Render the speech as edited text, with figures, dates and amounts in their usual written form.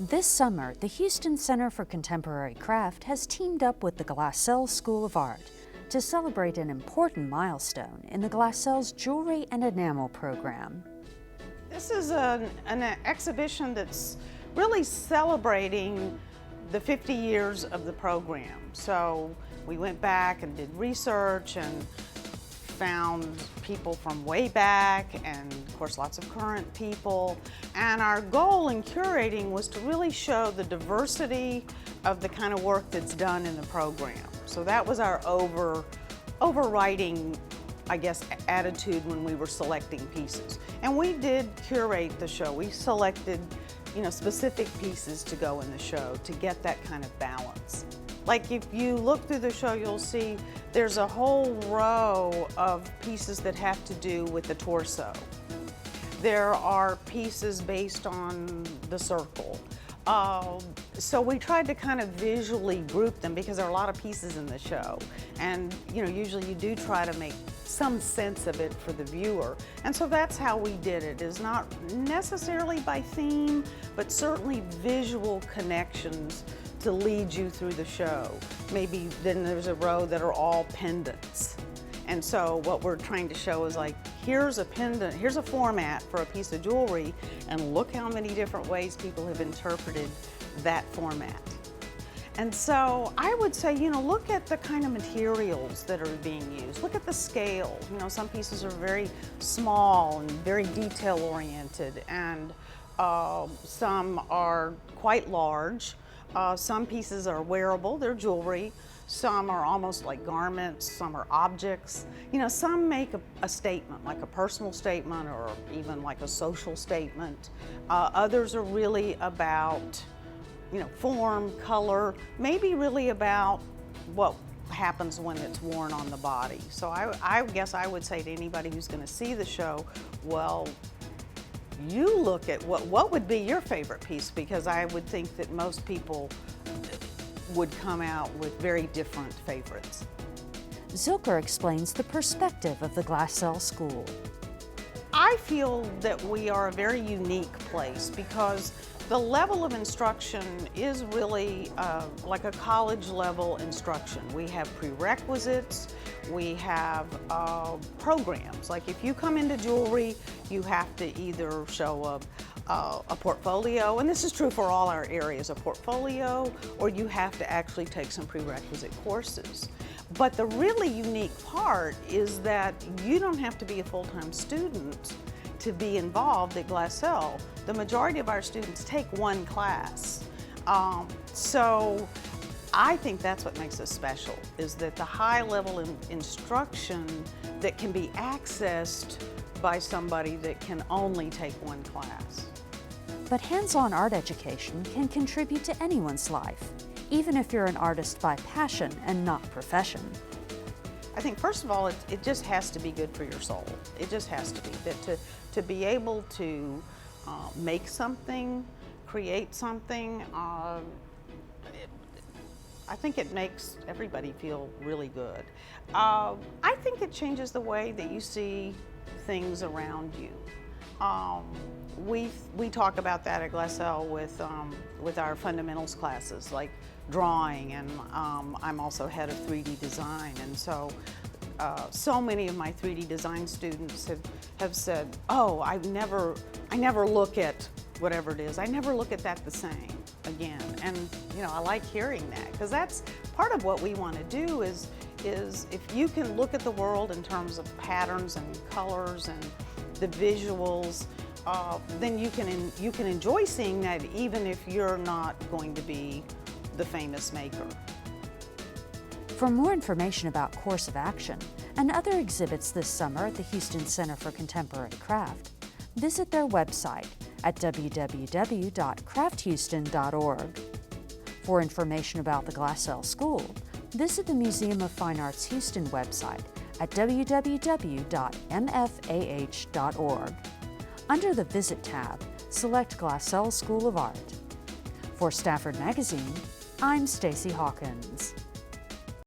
This summer, the Houston Center for Contemporary Craft has teamed up with the Glassell School of Art to celebrate an important milestone in the Glassell's Jewelry and Enamel program. This is an exhibition that's really celebrating the 50 years of the program. So we went back and did research and found people from way back and of course lots of current people. And our goal in curating was to really show the diversity of the kind of work that's done in the program. So that was our overriding, I guess, attitude when we were selecting pieces. And we did curate the show. We selected, specific pieces to go in the show to get that kind of balance. Like if you look through the show, you'll see there's a whole row of pieces that have to do with the torso. There are pieces based on the circle. So we tried to kind of visually group them because there are a lot of pieces in the show. And usually you do try to make some sense of it for the viewer. And so that's how we did it, is not necessarily by theme, but certainly visual connections to lead you through the show. Maybe then there's a row that are all pendants. And so what we're trying to show is like, here's a pendant, here's a format for a piece of jewelry, and look how many different ways people have interpreted that format. And so I would say, look at the kind of materials that are being used. Look at the scale. Some pieces are very small and very detail oriented, and some are quite large. Some pieces are wearable, they're jewelry. Some are almost like garments, some are objects. Some make a statement, like a personal statement or even like a social statement. Others are really about, form, color, maybe really about what happens when it's worn on the body. So I guess I would say to anybody who's going to see the show, well, you look at what would be your favorite piece, because I would think that most people would come out with very different favorites. Zilker explains the perspective of the Glassell School. I feel that we are a very unique place because the level of instruction is really like a college level instruction. We have prerequisites, we have programs. Like if you come into jewelry, you have to either show a portfolio, and this is true for all our areas, a portfolio, or you have to actually take some prerequisite courses. But the really unique part is that you don't have to be a full-time student to be involved at Glassell. The majority of our students take one class. So I think that's what makes us special, is that the high level instruction that can be accessed by somebody that can only take one class. But hands-on art education can contribute to anyone's life, even if you're an artist by passion and not profession. I think first of all, it just has to be good for your soul. It just has to be. That to be able to make something, create something, I think it makes everybody feel really good. I think it changes the way that you see things around you. We talk about that at Glassell with our fundamentals classes, like drawing, and I'm also head of 3D design, and so so many of my 3D design students have said, oh, I never look at whatever it is, I never look at that the same again. And I like hearing that, because that's part of what we want to do is if you can look at the world in terms of patterns and colors and the visuals, then you can enjoy seeing that even if you're not going to be the famous maker. For more information about Course of Action and other exhibits this summer at the Houston Center for Contemporary Craft, visit their website at www.crafthouston.org. For information about the Glassell School, visit the Museum of Fine Arts Houston website at www.mfah.org. Under the Visit tab, select Glassell School of Art. For Stafford Magazine, I'm Stacee Hawkins.